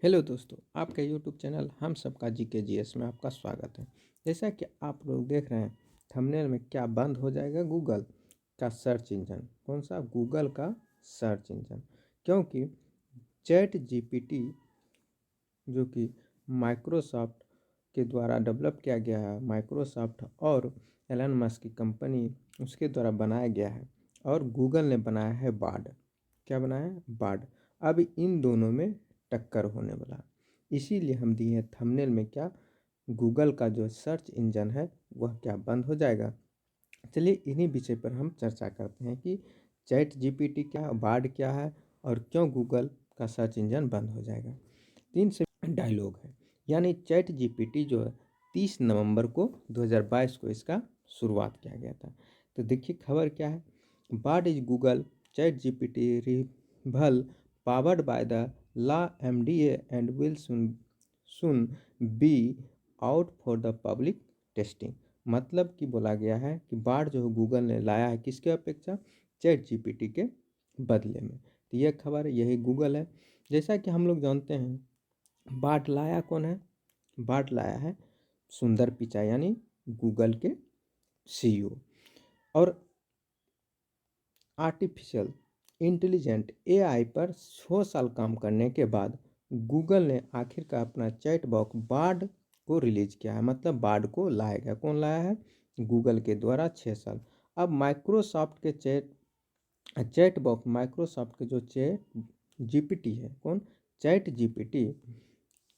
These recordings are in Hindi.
हेलो दोस्तों, आपका यूट्यूब चैनल हम सबका GK GS में आपका स्वागत है। जैसा कि आप लोग देख रहे हैं थंबनेल में, क्या बंद हो जाएगा गूगल का सर्च इंजन। कौन सा? गूगल का सर्च इंजन। क्योंकि चैट जीपीटी जो कि माइक्रोसॉफ्ट के द्वारा डेवलप किया गया है, माइक्रोसॉफ्ट और एलन मस्क की कंपनी उसके द्वारा बनाया गया है, और गूगल ने बनाया है बार्ड। क्या बनाया है? बार्ड। अब इन दोनों में टक्कर होने वाला है। इसीलिए हम दिए हैं थंबनेल में, क्या गूगल का जो सर्च इंजन है वह क्या बंद हो जाएगा। चलिए इन्हीं विषय पर हम चर्चा करते हैं कि चैट जीपीटी क्या है, बार्ड क्या है, और क्यों गूगल का सर्च इंजन बंद हो जाएगा। 3 से डायलॉग है, यानी चैट जीपीटी जो है 30 नवंबर को 2022 को इसका शुरुआत किया गया था। तो देखिए खबर क्या है। Bard is Google ChatGPT rival powered by the LaMDA and will soon be out for the public testing. मतलब कि बोला गया है कि बार्ड जो गूगल ने लाया है किसके अपेक्षा? चैट जीपीटी के बदले में। तो यह खबर, यही गूगल है। जैसा कि हम लोग जानते हैं, बार्ड लाया कौन है? बार्ड लाया है सुंदर पिचाई, यानी गूगल के सीईओ। और आर्टिफिशियल इंटेलिजेंट एआई पर 6 साल काम करने के बाद गूगल ने आखिरकार अपना चैट बॉक्स बार्ड को रिलीज किया है। मतलब बार्ड को लाया गया। कौन लाया है? गूगल के द्वारा 6 साल। अब माइक्रोसॉफ्ट के चैट बॉक्स, माइक्रोसॉफ्ट के जो चैट जीपीटी है, कौन? Chat GPT.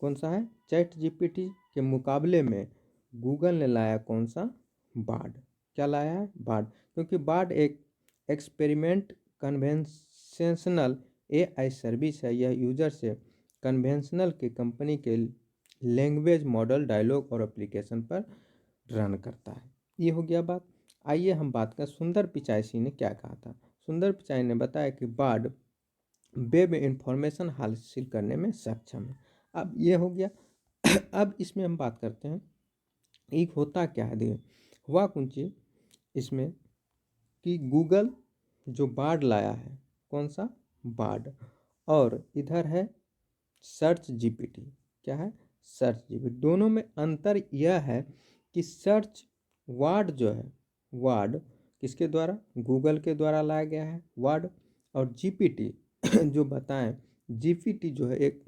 कौन सा है? चैट जीपीटी के मुकाबले में गूगल ने लाया कौन सा? बार्ड। क्या लाया है? बार्ड। क्योंकि बार्ड एक एक्सपेरिमेंट कन्वेंशनल एआई सर्विस है। यह यूजर से कन्वेंशनल के कंपनी के लैंग्वेज मॉडल, डायलॉग और एप्लीकेशन पर रन करता है। ये हो गया बात। आइए हम बात करें सुंदर पिचाई ने क्या कहा था। सुंदर पिचाई ने बताया कि बार्ड वेब में इंफॉर्मेशन हासिल करने में सक्षम है। अब ये हो गया। अब इसमें हम बात करते हैं एक होता क्या है। देखिए हुआ कौन चीज़ इसमें कि गूगल जो बार्ड लाया है, कौन सा? बार्ड। और इधर है सर्च जीपीटी। क्या है? Search GPT. दोनों में अंतर यह है कि सर्च वर्ड जो है, वर्ड किसके द्वारा? गूगल के द्वारा लाया गया है वर्ड। और जीपीटी जो बताएं, जीपीटी जो है एक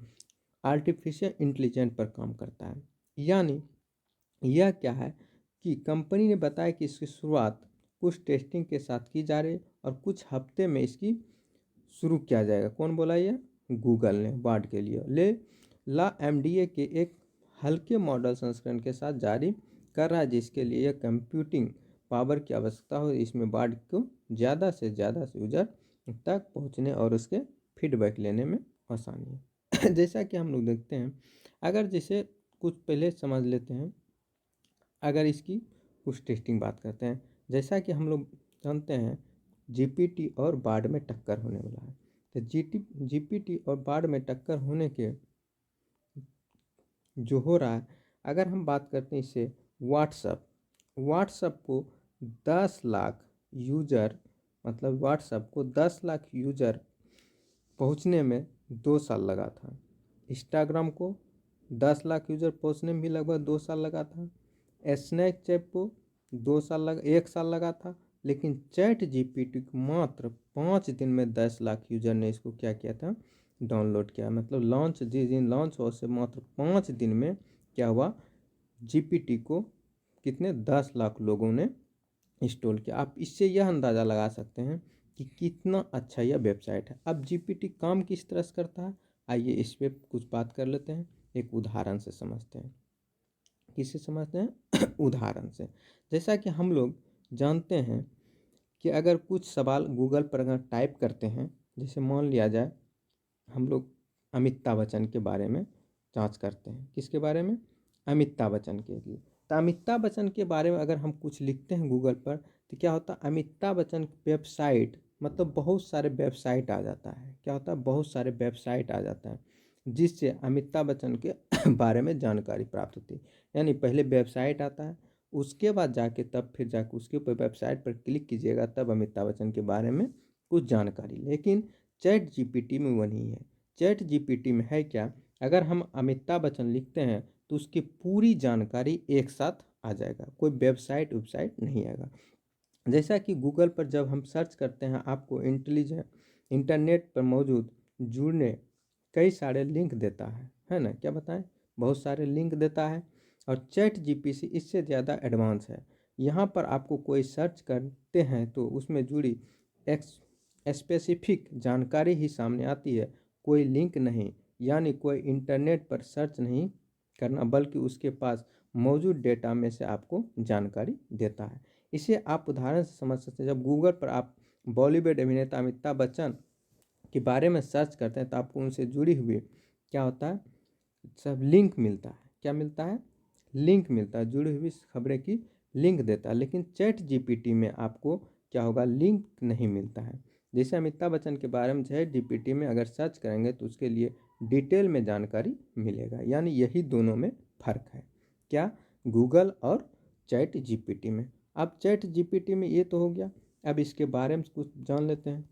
आर्टिफिशियल इंटेलिजेंट पर काम करता है। यानी यह क्या है कि कंपनी ने बताया कि इसकी शुरुआत कुछ टेस्टिंग के साथ की जा रही है और कुछ हफ्ते में इसकी शुरू किया जाएगा। कौन बोला? ये गूगल ने बार्ड के लिए ला एमडीए के एक हल्के मॉडल संस्करण के साथ जारी कर रहा है, जिसके लिए यह कंप्यूटिंग पावर की आवश्यकता हो। इसमें बार्ड को ज़्यादा से यूजर तक पहुंचने और उसके फीडबैक लेने में आसानी है। जैसा कि हम लोग देखते हैं, अगर जैसे कुछ पहले समझ लेते हैं, अगर इसकी कुछ टेस्टिंग बात करते हैं। जैसा कि हम लोग जानते हैं जीपीटी और बार्ड में टक्कर होने वाला है। तो जीपीटी और बार्ड में टक्कर होने के जो हो रहा है, अगर हम बात करते हैं इससे व्हाट्सअप को 10 लाख यूजर, मतलब व्हाट्सअप को 10 लाख यूजर पहुंचने में 2 साल लगा था। इंस्टाग्राम को 10 लाख यूजर पहुंचने में भी लगभग 2 साल लगा था। स्नैपचैट को 1 साल लगा था। लेकिन चैट जीपीटी को मात्र 5 दिन में 10 लाख यूजर ने इसको क्या किया था? डाउनलोड किया। मतलब लॉन्च, जिस दिन लॉन्च हुआ उससे मात्र 5 दिन में क्या हुआ? जीपीटी को कितने? 10 लाख लोगों ने इंस्टॉल किया। आप इससे यह अंदाज़ा लगा सकते हैं कि कितना अच्छा यह वेबसाइट है। अब जीपीटी काम किस तरह से करता है, आइए इस पर कुछ बात कर लेते हैं, एक उदाहरण से समझते हैं। किससे समझते हैं? उदाहरण से। जैसा कि हम लोग जानते हैं कि अगर कुछ सवाल गूगल पर अगर टाइप करते हैं, जैसे मान लिया जाए हम लोग अमिताभ बच्चन के बारे में जांच करते हैं। किसके बारे में? अमिताभ बच्चन के लिए। तो अमिताभ बच्चन के बारे में अगर हम कुछ लिखते हैं गूगल पर, तो क्या होता है? अमिताभ बच्चन वेबसाइट, मतलब बहुत सारे वेबसाइट आ जाता है। क्या होता है? बहुत सारे वेबसाइट आ जाता है, जिससे अमिताभ बच्चन के बारे में जानकारी प्राप्त होती है। यानी पहले वेबसाइट आता है, उसके बाद जाके तब फिर जाके उसके ऊपर वेबसाइट पर क्लिक कीजिएगा, तब अमिताभ बच्चन के बारे में कुछ जानकारी। लेकिन चैट जीपीटी में वो नहीं है। चैट जीपीटी में है क्या? अगर हम अमिताभ बच्चन लिखते हैं तो उसकी पूरी जानकारी एक साथ आ जाएगा, कोई वेबसाइट नहीं आएगा। जैसा कि गूगल पर जब हम सर्च करते हैं आपको इंटरनेट पर मौजूद जुड़ने कई सारे लिंक देता है ना, क्या बताएं, बहुत सारे लिंक देता है। और चैट जीपीटी इससे ज़्यादा एडवांस है। यहाँ पर आपको कोई सर्च करते हैं तो उसमें जुड़ी एक्स स्पेसिफिक जानकारी ही सामने आती है, कोई लिंक नहीं, यानी कोई इंटरनेट पर सर्च नहीं करना, बल्कि उसके पास मौजूद डेटा में से आपको जानकारी देता है। इसे आप उदाहरण से समझ सकते हैं। जब गूगल पर आप बॉलीवुड अभिनेता अमिताभ बच्चन के बारे में सर्च करते हैं तो आपको उनसे जुड़ी हुई क्या होता है, सब लिंक मिलता है। क्या मिलता है? लिंक मिलता है, जुड़ी हुई खबरें की लिंक देता है। लेकिन चैट जीपीटी में आपको क्या होगा, लिंक नहीं मिलता है। जैसे अमिताभ बच्चन के बारे में चैट जीपीटी में अगर सर्च करेंगे तो उसके लिए डिटेल में जानकारी मिलेगा। यानी यही दोनों में फ़र्क है, क्या, गूगल और चैट जीपीटी में। अब चैट जीपीटी में ये तो हो गया, अब इसके बारे में कुछ जान लेते हैं।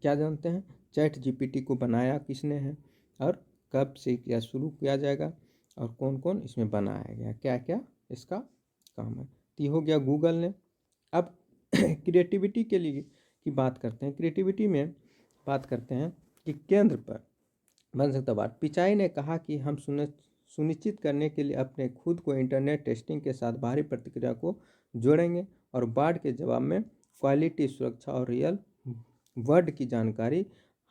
क्या जानते हैं? चैट जीपीटी को बनाया किसने है और कब से क्या शुरू किया जाएगा और कौन कौन इसमें बनाया गया, क्या क्या इसका काम है। तो ये हो गया गूगल ने। अब क्रिएटिविटी के लिए की बात करते हैं। क्रिएटिविटी में बात करते हैं कि केंद्र पर बन सकता बात। पिचाई ने कहा कि हम सुनिश्चित करने के लिए अपने खुद को इंटरनेट टेस्टिंग के साथ बाहरी प्रतिक्रिया को जोड़ेंगे और बाढ़ के जवाब में क्वालिटी, सुरक्षा और रियल वर्ड की जानकारी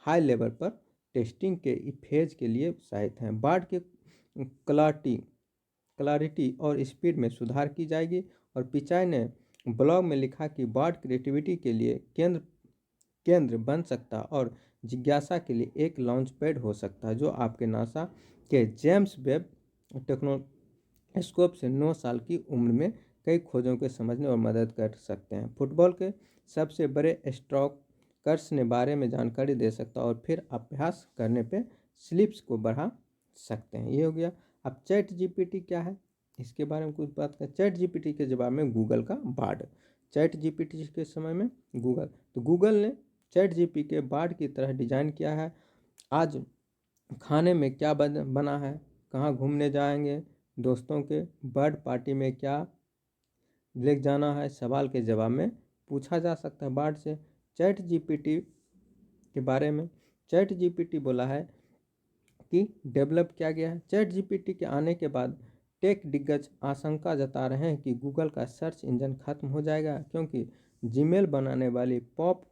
हाई लेवल पर टेस्टिंग के फेज के लिए उत्साहित हैं। बाढ़ के क्लैरिटी और स्पीड में सुधार की जाएगी। और पिचाई ने ब्लॉग में लिखा कि बाढ़ क्रिएटिविटी के लिए केंद्र बन सकता और जिज्ञासा के लिए एक लॉन्च पैड हो सकता है, जो आपके नासा के जेम्स वेब टेलीस्कोप से 9 साल की उम्र में कई खोजों के समझने और मदद कर सकते हैं। फुटबॉल के सबसे बड़े स्ट्रोकर्स ने बारे में जानकारी दे सकता है और फिर अभ्यास करने पे स्लिप्स को बढ़ा सकते हैं। ये हो गया। अब चैट जीपीटी क्या है, इसके बारे में कुछ बात करें। चैट जीपीटी के जवाब में गूगल का बार्ड। चैट जीपीटी के समय में गूगल, तो गूगल ने चैट जीपीटी के बार्ड की तरह डिज़ाइन किया है। आज खाने में क्या बना है, कहाँ घूमने जाएंगे, दोस्तों के बर्थ पार्टी में क्या ले जाना है, सवाल के जवाब में पूछा जा सकता है बार्ड से। चैट जीपीटी के बारे में चैट जीपीटी बोला है कि डेवलप किया गया है। चैट जीपीटी के आने के बाद टेक दिग्गज आशंका जता रहे हैं कि गूगल का सर्च इंजन खत्म हो जाएगा, क्योंकि जीमेल बनाने वाली पॉप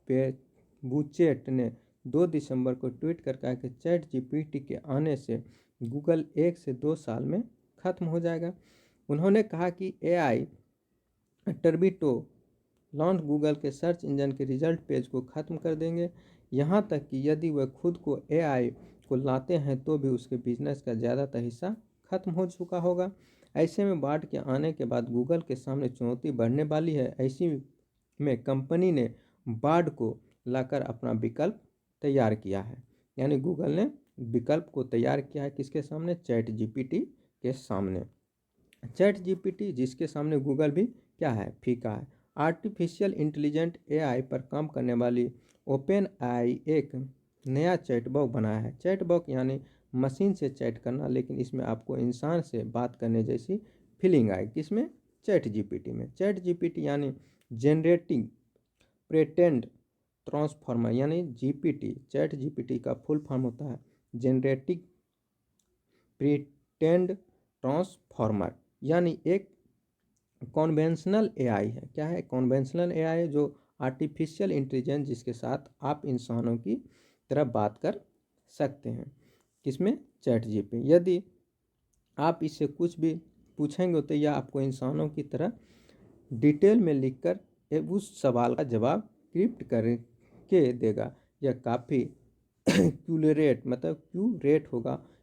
बुचेट ने 2 दिसंबर को ट्वीट कर कहा कि चैट जीपीटी के आने से गूगल 1 से 2 साल में खत्म हो जाएगा। उन्होंने कहा कि एआई टर्बिटो लॉन्च गूगल के सर्च इंजन के रिजल्ट पेज को ख़त्म कर देंगे। यहाँ तक कि यदि वह खुद को एआई को लाते हैं तो भी उसके बिजनेस का ज़्यादातर हिस्सा खत्म हो चुका होगा। ऐसे में बाढ़ के आने के बाद गूगल के सामने चुनौती बढ़ने वाली है। ऐसी में कंपनी ने बाढ़ को लाकर अपना विकल्प तैयार किया है। यानी गूगल ने विकल्प को तैयार किया है किसके सामने? चैट जीपीटी के सामने। चैट जीपीटी जिसके सामने गूगल भी क्या है, फीका है। आर्टिफिशियल इंटेलिजेंट एआई पर काम करने वाली ओपन एआई एक नया चैटबॉट बनाया है। चैटबॉट यानी मशीन से चैट करना, लेकिन इसमें आपको इंसान से बात करने जैसी फीलिंग आएगी। किसमें? चैट जीपीटी में। चैट जीपीटी यानी जनरेटिंग प्रेटेंड ट्रांसफॉर्मर, यानी जीपीटी, चैट जीपीटी का फुल फॉर्म होता है जनरेटिंग प्रेटेंड ट्रांसफॉर्मर, यानी एक कॉन्वेंशनल एआई है। क्या है? कॉन्वेंशनल एआई है, जो आर्टिफिशियल इंटेलिजेंस जिसके साथ आप इंसानों की तरह बात कर सकते हैं। किसमें? Chat GPT. यदि आप इससे कुछ भी पूछेंगे तो यह आपको इंसानों की तरह डिटेल में लिखकर उस सवाल का जवाब क्रिप्ट करके देगा। यह काफ़ी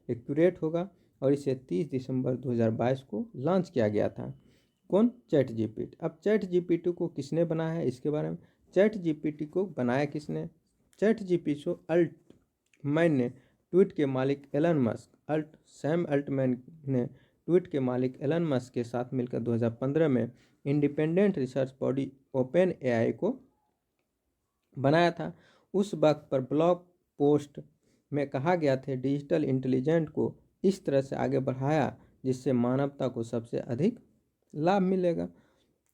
एक्यूरेट होगा और इसे 30 दिसंबर 2022 को लॉन्च किया गया था। कौन? Chat GPT. अब चैट जीपीटी को किसने बनाया है, इसके बारे में। चैट जीपीटी को बनाया किसने? चैट जीपीटी को अल्टमैन ने ट्वीट के मालिक एलन मस्क सैम अल्टमैन ने ट्वीट के मालिक एलन मस्क के साथ मिलकर 2015 में independent research body open AI को बनाया था। उस वक्त पर ब्लॉग पोस्ट में कहा गया था डिजिटल इंटेलिजेंट को इस तरह से आगे बढ़ाया जिससे मानवता को सबसे अधिक लाभ मिलेगा।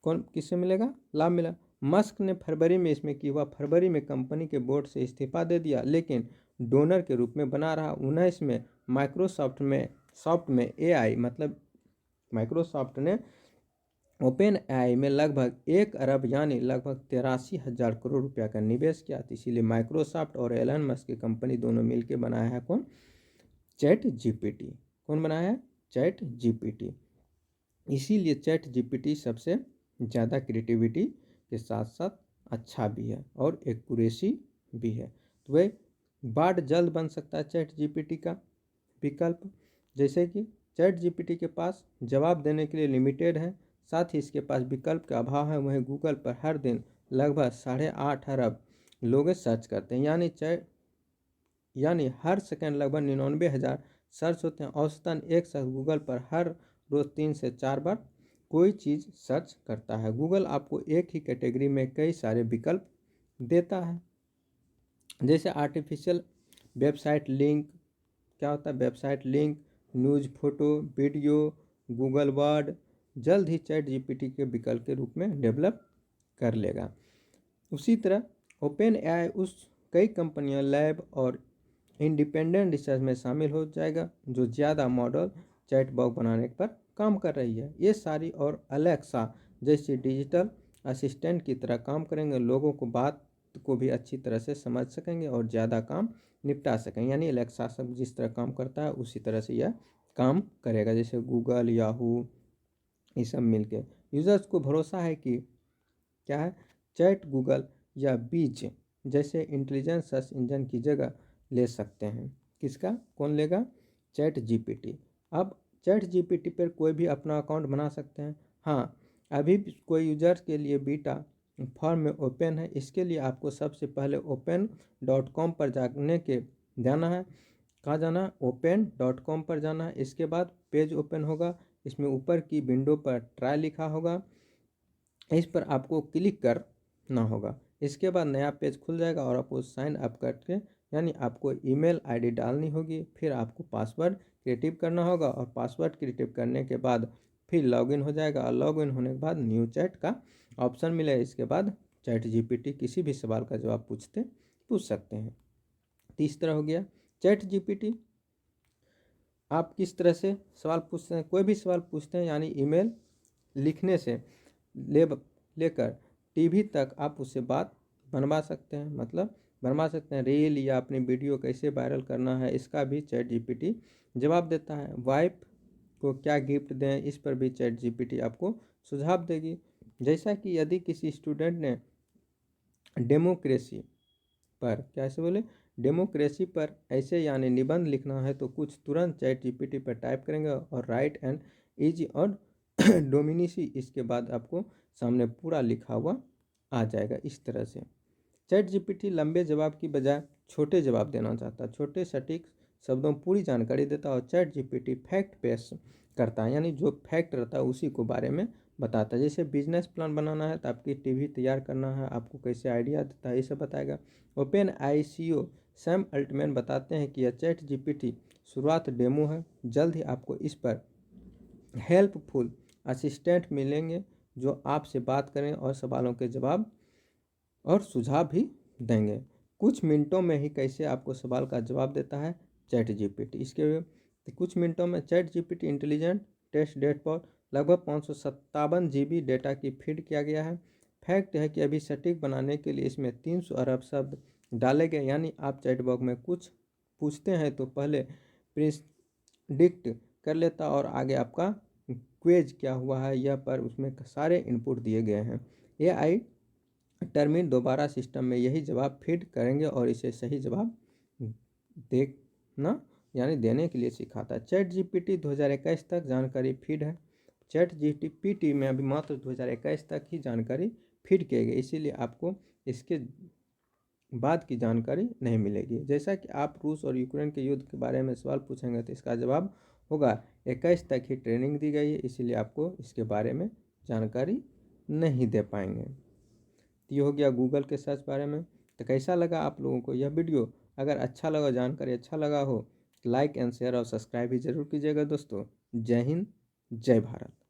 कौन किससे मिलेगा? लाभ मिला। मस्क ने फरवरी में इसमें की हुआ, फरवरी में कंपनी के बोर्ड से इस्तीफा दे दिया, लेकिन डोनर के रूप में बना रहा। 19 में सॉफ्ट में एआई मतलब माइक्रोसॉफ्ट ने ओपन एआई में लगभग 1 अरब यानी लगभग 83,000 करोड़ रुपया का निवेश किया। तो इसीलिए माइक्रोसॉफ्ट और एलन मस्क की कंपनी दोनों मिलकर बनाया है कौन? Chat GPT. कौन बनाया है? Chat GPT. इसीलिए चैट जीपीटी सबसे ज़्यादा क्रिएटिविटी के साथ साथ अच्छा भी है और एक्यूरेसी भी है। तो वह बार्ड जल्द बन सकता है चैट जीपीटी का विकल्प। जैसे कि चैट जीपीटी के पास जवाब देने के लिए लिमिटेड है, साथ ही इसके पास विकल्प का अभाव है। वहीं गूगल पर हर दिन लगभग 8.5 अरब लोग सर्च करते हैं, यानी हर सेकंड लगभग 99,000 सर्च होते हैं। औसतन एक शख्स गूगल पर हर रोज़ 3 से 4 बार कोई चीज़ सर्च करता है। गूगल आपको एक ही कैटेगरी में कई सारे विकल्प देता है, जैसे आर्टिफिशियल वेबसाइट लिंक। क्या होता है website link? News, photo, video, Google word जल्द ही चैट जीपीटी के विकल्प के रूप में डेवलप कर लेगा। उसी तरह ओपन एआई उस कई कंपनियां, लैब और इंडिपेंडेंट रिसर्च में शामिल हो जाएगा जो ज़्यादा मॉडल चैटबॉट बनाने पर काम कर रही है। ये सारी और अलेक्सा जैसी डिजिटल असिस्टेंट की तरह काम करेंगे, लोगों को बात को भी अच्छी तरह से समझ सकेंगे और ज़्यादा काम निपटा सकेंगे। यानी अलेक्सा सब जिस तरह काम करता है उसी तरह से यह काम करेगा, जैसे गूगल, याहू ये सब मिलके। यूज़र्स को भरोसा है कि क्या है, चैट गूगल या बीच जैसे इंटेलिजेंस सर्च इंजन की जगह ले सकते हैं। किसका? कौन लेगा? Chat GPT. अब चैट जीपीटी पर कोई भी अपना अकाउंट बना सकते हैं। हाँ, अभी भी कोई यूजर्स के लिए बीटा फॉर्म में ओपन है। इसके लिए आपको सबसे पहले open.com पर जाना है। कहाँ जाना? open.com पर जाना है। इसके बाद पेज ओपन होगा, इसमें ऊपर की विंडो पर ट्राई लिखा होगा, इस पर आपको क्लिक करना होगा। इसके बाद नया पेज खुल जाएगा और आपको साइन अप करके यानी आपको ईमेल आईडी डालनी होगी, फिर आपको पासवर्ड क्रिएटिव करना होगा और पासवर्ड क्रिएटिव करने के बाद फिर लॉगिन हो जाएगा और लॉगिन होने के बाद न्यू चैट का ऑप्शन मिलेगा। इसके बाद चैट जीपीटी किसी भी सवाल का जवाब पूछ सकते हैं। तो इस तरह हो गया चैट जीपीटी। आप किस तरह से सवाल पूछते हैं? कोई भी सवाल पूछते हैं यानी ईमेल लिखने से लेकर टीवी तक आप उससे बात बनवा सकते हैं, मतलब बनवा सकते हैं। रील या अपनी वीडियो कैसे वायरल करना है इसका भी चैट जीपीटी जवाब देता है। वाइफ को क्या गिफ्ट दें इस पर भी चैट जीपीटी आपको सुझाव देगी। जैसा कि यदि किसी स्टूडेंट ने डेमोक्रेसी पर डेमोक्रेसी पर ऐसे यानी निबंध लिखना है तो कुछ तुरंत चैट जीपीटी पर टाइप करेंगे और राइट एंड इज और डोमिनिसी इसके बाद आपको सामने पूरा लिखा हुआ आ जाएगा। इस तरह से चैट जीपीटी लंबे जवाब की बजाय छोटे जवाब देना चाहता है, छोटे सटीक शब्दों में पूरी जानकारी देता है। और चैट जीपीटी फैक्ट बेस करता है, यानी जो फैक्ट रहता है उसी को बारे में बताता है। जैसे बिजनेस प्लान बनाना है तो आपकी टीवी तैयार करना है, आपको कैसे आइडिया देता है ये सब बताएगा। ओपन आई सीईओ सैम अल्टमैन बताते हैं कि यह चैट जीपीटी शुरुआत डेमो है, जल्द ही आपको इस पर हेल्पफुल असिस्टेंट मिलेंगे जो आपसे बात करें और सवालों के जवाब और सुझाव भी देंगे। कुछ मिनटों में ही कैसे आपको सवाल का जवाब देता है चैट जीपीटी। इसके कुछ मिनटों में ChatGPT intelligent test date पर लगभग 557 GB डेटा की फीड किया गया है। फैक्ट है कि अभी सटीक बनाने के लिए इसमें 300 अरब शब्द डाले गए, यानी आप चैट बॉक्स में कुछ पूछते हैं तो पहले प्रिडिक्ट कर लेता और आगे आपका क्वेज क्या हुआ है यह पर उसमें सारे इनपुट दिए गए हैं। एआई टर्मिन दोबारा सिस्टम में यही जवाब फीड करेंगे और इसे सही जवाब देखना यानी देने के लिए सिखाता है। चैट जीपीटी 2021 तक जानकारी फीड है। चैट जीपीटी में अभी मात्र 2021 तक ही जानकारी फीड किए गए, इसीलिए आपको इसके बाद की जानकारी नहीं मिलेगी। जैसा कि आप रूस और यूक्रेन के युद्ध के बारे में सवाल पूछेंगे तो इसका जवाब होगा 21 तक ही ट्रेनिंग दी गई है, इसीलिए आपको इसके बारे में जानकारी नहीं दे पाएंगे। तो ये हो गया गूगल के सर्च बारे में। तो कैसा लगा आप लोगों को यह वीडियो? अगर अच्छा लगा, जानकारी अच्छा लगा हो, लाइक एंड शेयर और सब्सक्राइब भी जरूर कीजिएगा दोस्तों। जय हिंद, जय भारत।